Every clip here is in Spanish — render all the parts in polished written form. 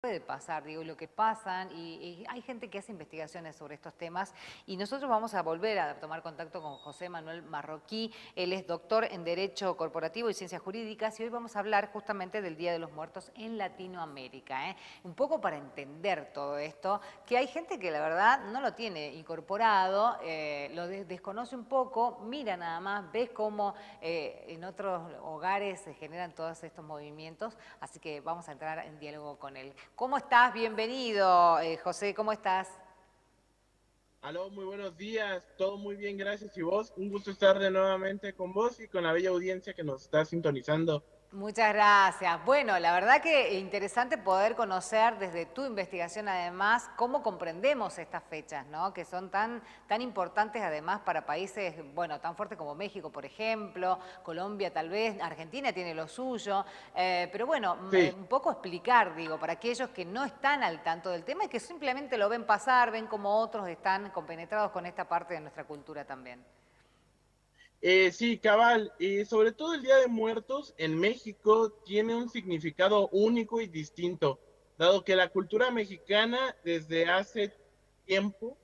puede pasar, digo, lo que pasan, y hay gente que hace investigaciones sobre estos temas, y nosotros vamos a volver a tomar contacto con José Manuel Marroquí. Él es doctor en Derecho Corporativo y Ciencias Jurídicas, y hoy vamos a hablar justamente del Día de los Muertos en Latinoamérica, ¿eh? Un poco para entender todo esto, que hay gente que la verdad no lo tiene incorporado, lo desconoce un poco, mira nada más, ves cómo en otros hogares se generan todos estos movimientos, así que vamos a entrar en diálogo con él. ¿Cómo estás? Bienvenido, José, ¿cómo estás? Aló, muy buenos días, todo muy bien, gracias. ¿Y vos? Un gusto estar de nuevamente con vos y con la bella audiencia que nos está sintonizando. Muchas gracias. Bueno, la verdad que interesante poder conocer desde tu investigación además cómo comprendemos estas fechas, ¿no? Que son tan importantes además para países, bueno, tan fuertes como México, por ejemplo, Colombia tal vez, Argentina tiene lo suyo, pero bueno, Sí, un poco explicar, digo, para aquellos que no están al tanto del tema y que simplemente lo ven pasar, ven como otros están compenetrados con esta parte de nuestra cultura también. sí, cabal. Y sobre todo el Día de Muertos en México tiene un significado único y distinto, dado que la cultura mexicana desde hace tiempo,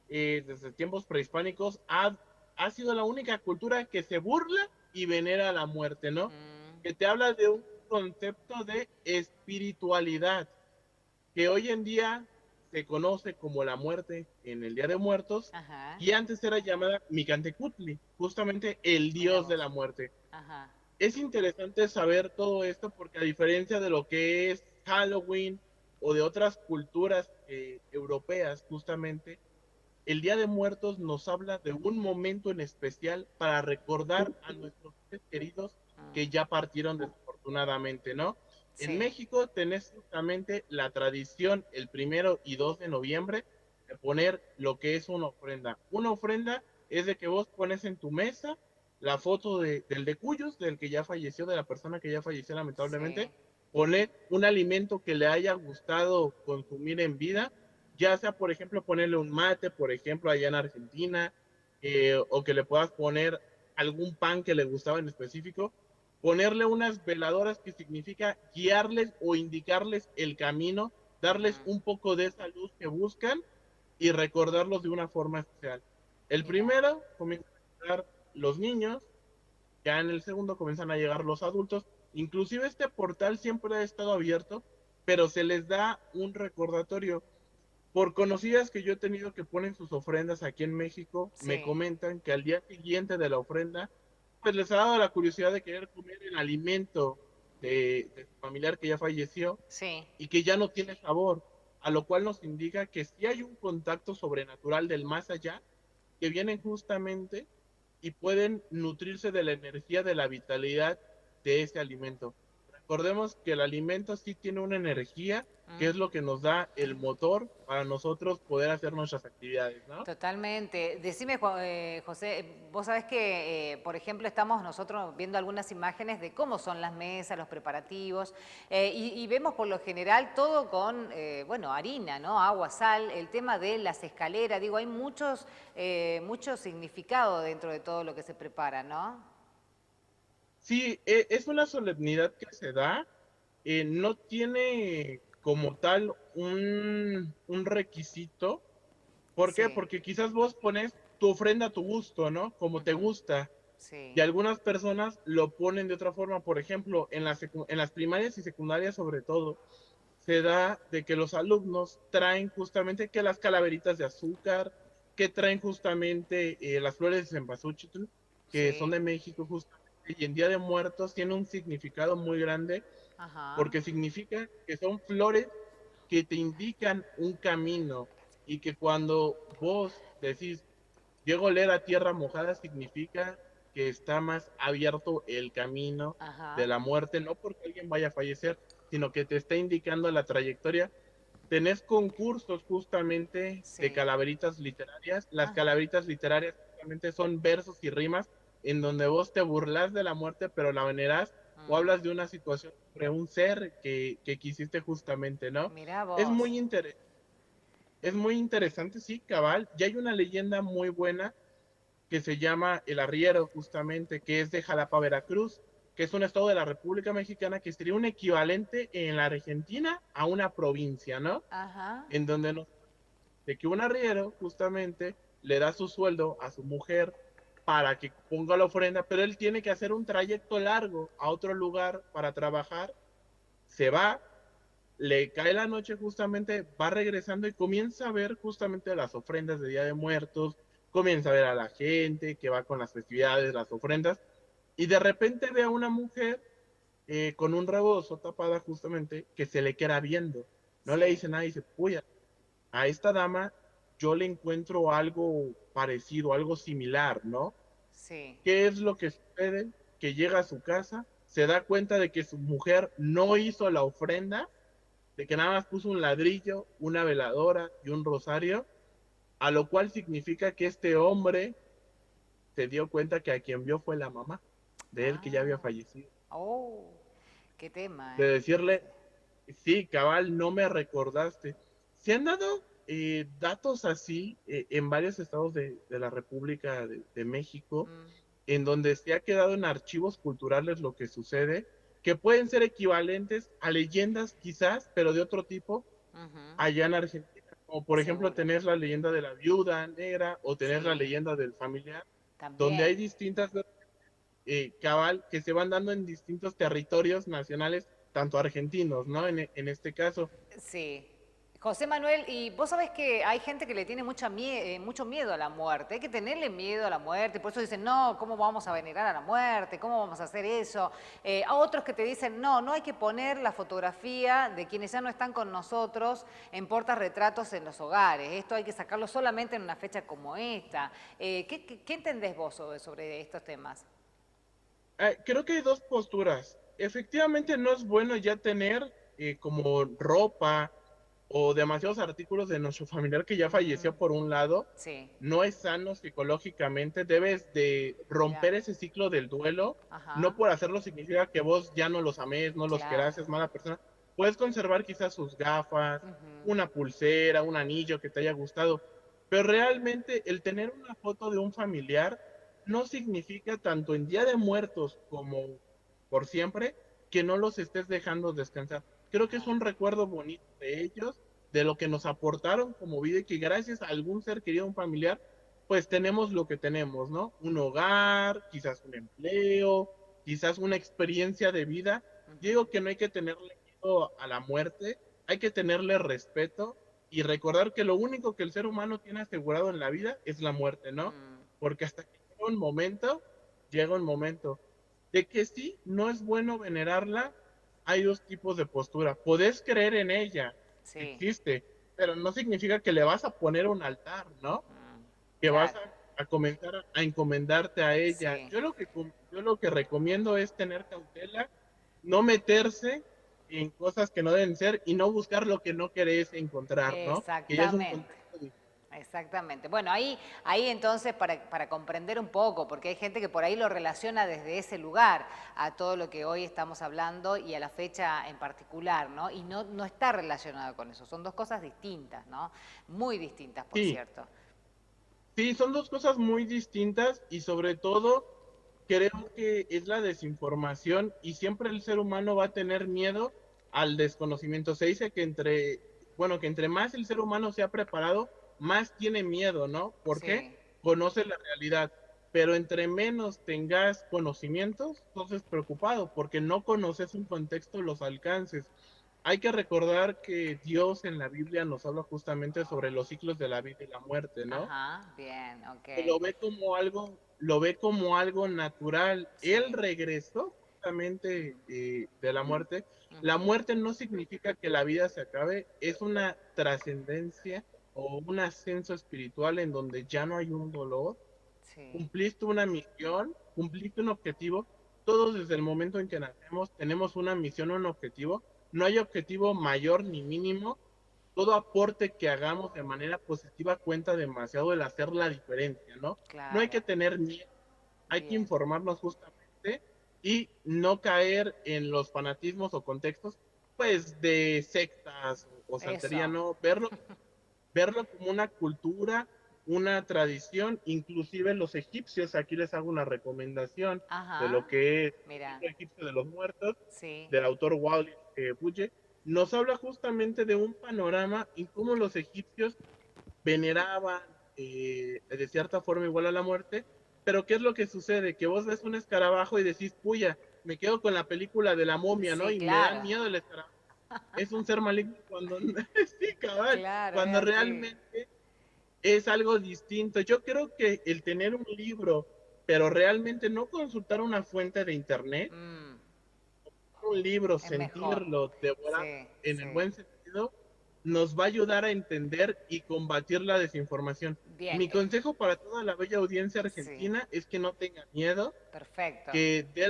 desde tiempos prehispánicos, ha sido la única cultura que se burla y venera la muerte, ¿no? Mm, Que te habla de un concepto de espiritualidad que hoy en día se conoce como la muerte en el Día de Muertos, ajá, y antes era llamada Micantecutli, justamente el mira dios de la vos. muerte. Ajá. Es interesante saber todo esto porque a diferencia de lo que es Halloween o de otras culturas europeas, justamente, el Día de Muertos nos habla de un momento en especial para recordar a nuestros seres queridos que Mm, ya partieron desafortunadamente, ¿no? En sí. México tenés justamente la tradición el 1 y 2 de noviembre de poner lo que es una ofrenda. Una ofrenda es de que vos pones en tu mesa la foto del de cuyos, del que ya falleció, de la persona que ya falleció Sí. lamentablemente, poner un alimento que le haya gustado consumir en vida, ya sea, por ejemplo, ponerle un mate, por ejemplo, allá en Argentina, o que le puedas poner algún pan que le gustaba en específico, ponerle unas veladoras que significa guiarles o indicarles el camino, darles Ujú. un poco de esa luz que buscan y recordarlos de una forma especial. El Mira. primero comienza a llegar los niños, ya en el segundo comienzan a llegar los adultos, inclusive este portal siempre ha estado abierto, pero se les da un recordatorio por conocidas que yo he tenido que ponen sus ofrendas aquí en México, me Sí. comentan que al día siguiente de la ofrenda, pues les ha dado la curiosidad de querer comer el alimento de su familiar que ya falleció Sí. y que ya no tiene sabor, a lo cual nos indica que sí hay un contacto sobrenatural del más allá, que vienen justamente y pueden nutrirse de la energía, de la vitalidad de ese alimento. Recordemos que el alimento sí tiene una energía que es Mm. lo que nos da el motor para nosotros poder hacer nuestras actividades, ¿no? Totalmente. Decime, José, vos sabés que, por ejemplo, estamos nosotros viendo algunas imágenes de cómo son las mesas, los preparativos, y vemos por lo general todo con, bueno, harina, ¿no? Agua, sal, el tema de las escaleras, digo, hay mucho significado dentro de todo lo que se prepara, ¿no? Sí, es una solemnidad que se da, no tiene como tal un requisito. ¿Por qué? Sí. Porque quizás vos pones tu ofrenda a tu gusto, ¿no? Como te Ujú. gusta. Y Sí. algunas personas lo ponen de otra forma. Por ejemplo, en las primarias y secundarias sobre todo, se da de que los alumnos traen justamente que las calaveritas de azúcar, que traen justamente las flores de cempasúchil, que son Sí. de México justamente, y en Día de Muertos tiene un significado muy grande Ajá. porque significa que son flores que te indican un camino y que cuando vos decís, llego a oler a tierra mojada, significa que está más abierto el camino de Ajá. la muerte, no porque alguien vaya a fallecer, sino que te está indicando la trayectoria. Tenés concursos justamente de Sí. calaveritas literarias. Las Ajá. calaveritas literarias justamente son versos y rimas en donde vos te burlas de la muerte, pero la venerás o Mm. hablas de una situación sobre un ser que quisiste justamente, ¿no? Mirá Es vos. muy, es muy interesante, sí, cabal. Y hay una leyenda muy buena que se llama El Arriero, justamente, que es de Jalapa, Veracruz, que es un estado de la República Mexicana, que sería un equivalente en la Argentina a una provincia, ¿no? Ajá. En donde no, de que un arriero justamente le da su sueldo a su mujer para que ponga la ofrenda, pero él tiene que hacer un trayecto largo a otro lugar para trabajar, se va, le cae la noche justamente, va regresando y comienza a ver justamente las ofrendas de Día de Muertos, comienza a ver a la gente que va con las festividades, las ofrendas, y de repente ve a una mujer con un rebozo tapada justamente que se le queda viendo. No le Sí, dice nada y dice, puya, a esta dama yo le encuentro algo parecido, algo similar, ¿no? sí. ¿Qué es lo que sucede? Que llega a su casa, se da cuenta de que su mujer no hizo la ofrenda, de que nada más puso un ladrillo, una veladora y un rosario, a lo cual significa que este hombre se dio cuenta que a quien vio fue la mamá de él que ya había Ah, fallecido. oh, qué tema, De ¿eh? decirle, sí, cabal, no me recordaste. Se han dado datos así en varios estados de la República de México, Mm, en donde se ha quedado en archivos culturales lo que sucede, que pueden ser equivalentes a leyendas quizás, pero de otro tipo, ujú, allá en Argentina. Como por ejemplo seguro. tenés la leyenda de la viuda negra o tenés la Sí, leyenda del familiar, donde hay también. distintas cabal que se van dando en distintos territorios nacionales, tanto argentinos, ¿no? En este caso. Sí. José Manuel, y vos sabés que hay gente que le tiene mucho miedo a la muerte. Hay que tenerle miedo a la muerte. Por eso dicen, no, ¿cómo vamos a venerar a la muerte? ¿Cómo vamos a hacer eso? A otros que te dicen, no, no hay que poner la fotografía de quienes ya no están con nosotros en portarretratos en los hogares. Esto hay que sacarlo solamente en una fecha como esta. ¿Qué entendés vos sobre estos temas? Creo que hay dos posturas. Efectivamente, no es bueno ya tener como ropa o demasiados artículos de nuestro familiar que ya Mm, falleció por un lado. sí, No es sano psicológicamente. Debes de mira, romper ese ciclo del duelo. No ajá, por hacerlo significa que vos ya no los ames, no los claro. querás, es mala persona. Puedes conservar quizás sus gafas, Ujú, una pulsera, un anillo que te haya gustado. Pero realmente el tener una foto de un familiar no significa tanto en Día de Muertos como por siempre que no los estés dejando descansar. Creo que es ajá, un recuerdo bonito de ellos, de lo que nos aportaron como vida y que gracias a algún ser querido, un familiar, pues tenemos lo que tenemos, ¿no? Un hogar, quizás un empleo, quizás una experiencia de vida. Yo digo que no hay que tenerle miedo a la muerte, hay que tenerle respeto y recordar que lo único que el ser humano tiene asegurado en la vida es la muerte, ¿no? mm, Porque hasta que llega un momento de que sí, no es bueno venerarla, hay dos tipos de postura. Podés creer en ella, sí, existe, pero no significa que le vas a poner un altar, ¿no? mm, Que vas claro, a comenzar a encomendarte a ella. sí. Yo lo que recomiendo es tener cautela, no meterse en cosas que no deben ser y no buscar lo que no querés encontrar, ¿no? Que ya es un Exactamente. contexto diferente. Exactamente. Bueno, ahí entonces para comprender un poco, porque hay gente que por ahí lo relaciona desde ese lugar a todo lo que hoy estamos hablando y a la fecha en particular, ¿no? Y no, no está relacionado con eso. Son dos cosas distintas, ¿no? Muy distintas, por Sí, cierto. sí, son dos cosas muy distintas y sobre todo creo que es la desinformación y siempre el ser humano va a tener miedo al desconocimiento. Se dice que bueno, que entre más el ser humano se ha preparado, más tiene miedo, ¿no? ¿Por qué? Sí, Conoce la realidad. Pero entre menos tengas conocimientos, entonces preocupado, porque no conoces un contexto, los alcances. Hay que recordar que Dios en la Biblia nos habla justamente sobre los ciclos de la vida y la muerte, ¿no? ajá, bien, ok. Que lo ve como algo natural. Él Sí, regresó justamente de la muerte. La ujú, muerte no significa que la vida se acabe, es una trascendencia o un ascenso espiritual en donde ya no hay un dolor, sí, cumpliste una misión, cumpliste un objetivo. Todos desde el momento en que nacemos tenemos una misión, un objetivo. No hay objetivo mayor ni mínimo. Todo aporte que hagamos de manera positiva cuenta demasiado el hacer la diferencia, ¿no? No hay claro, que tener miedo, hay que bien. informarnos justamente y no caer en los fanatismos o contextos, pues, de sectas o santería, Eso, ¿no? Verlo como una cultura, una tradición, inclusive los egipcios, aquí les hago una recomendación de lo Ajá, que es el mira, libro egipcio de los muertos, sí. del autor Wally Buye, nos habla justamente de un panorama en cómo los egipcios veneraban de cierta forma igual a la muerte, pero ¿qué es lo que sucede? Que vos ves un escarabajo y decís, puya, me quedo con la película de la momia, ¿no? Sí, Y me da claro, miedo el escarabajo. Es un ser maligno cuando, sí, cabal, claro, es cuando así. realmente es algo distinto. Yo creo que el tener un libro, pero realmente no consultar una fuente de internet, Mm, un libro, es mejor. sentirlo, devorarlo Sí, en el sí. buen sentido, nos va a ayudar a entender y combatir la desinformación. Bien, Mi consejo para toda la bella audiencia sí, argentina es que no tenga miedo, perfecto. que dé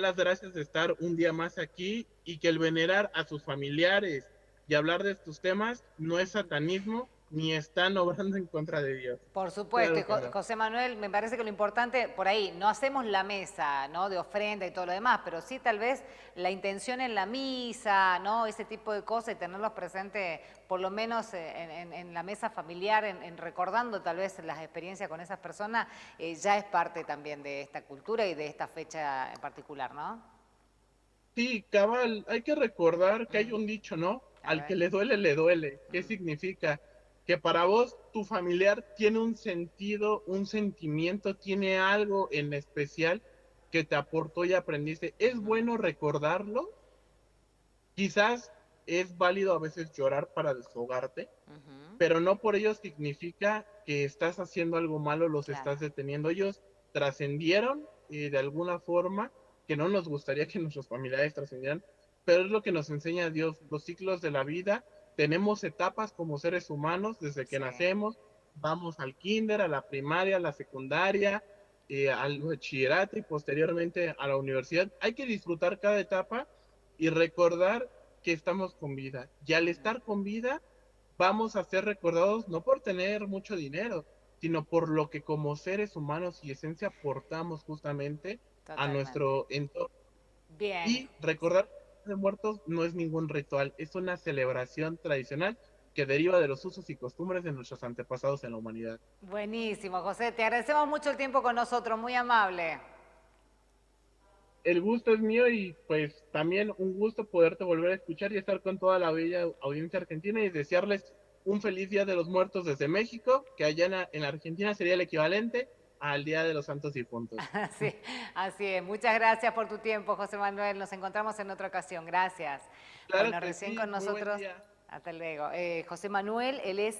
las gracias de estar un día más aquí y que el venerar a sus familiares y hablar de estos temas no es satanismo ni están obrando en contra de Dios. Por supuesto, y Claro que no. José Manuel, me parece que lo importante por ahí, no hacemos la mesa, ¿no? De ofrenda y todo lo demás, pero sí tal vez la intención en la misa, ¿no? Ese tipo de cosas y tenerlos presentes, por lo menos en la mesa familiar, en recordando tal vez las experiencias con esas personas, ya es parte también de esta cultura y de esta fecha en particular, ¿no? Sí, cabal, hay que recordar que hay Mm, un dicho, ¿no? a Al ver. que le duele, le duele. ¿Qué Mm, significa? Que para vos, tu familiar tiene un sentido, un sentimiento, tiene algo en especial que te aportó y aprendiste. Es ujú, bueno recordarlo. Quizás es válido a veces llorar para desahogarte, ujú, pero no por ello significa que estás haciendo algo malo, los claro, estás deteniendo. Ellos trascendieron de alguna forma que no nos gustaría que nuestros familiares trascendieran, pero es lo que nos enseña Dios, los ciclos de la vida. Tenemos etapas como seres humanos desde que sí. nacemos, vamos al kinder, a la primaria, a la secundaria, al bachillerato y posteriormente a la universidad. Hay que disfrutar cada etapa y recordar que estamos con vida. Y al Ujú, estar con vida, vamos a ser recordados no por tener mucho dinero, sino por lo que como seres humanos y esencia aportamos justamente a totalmente. nuestro entorno. Bien, Y recordar de muertos no es ningún ritual, es una celebración tradicional que deriva de los usos y costumbres de nuestros antepasados en la humanidad. buenísimo, José. Te agradecemos mucho el tiempo con nosotros, muy amable. El gusto es mío y pues también un gusto poderte volver a escuchar y estar con toda la bella audiencia argentina y desearles un feliz Día de los Muertos desde México, que allá en Argentina sería el equivalente al Día de los Santos Difuntos. Sí, así es. Muchas gracias por tu tiempo, José Manuel. Nos encontramos en otra ocasión. Gracias. Claro Bueno, que recién sí, con muy buen nosotros, día. hasta luego. José Manuel, él es